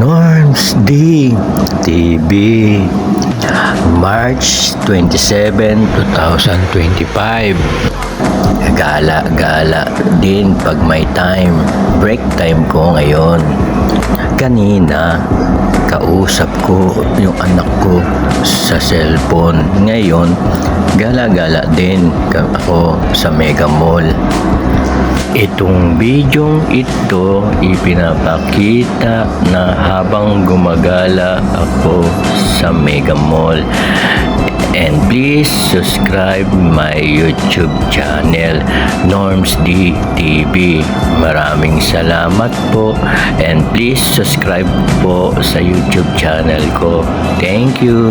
Norms D TV March 27, 2025. Gala-gala din pag may time. Break time ko ngayon. Kanina, kausap ko yung anak ko sa cellphone. Ngayon, gala-gala din ako sa Mega Mall. Itong bidyong ito ipinapakita na habang gumagala ako sa Mega Mall. And please subscribe my YouTube channel, Norms D TV. Maraming salamat po. And please subscribe po sa YouTube channel ko. Thank you.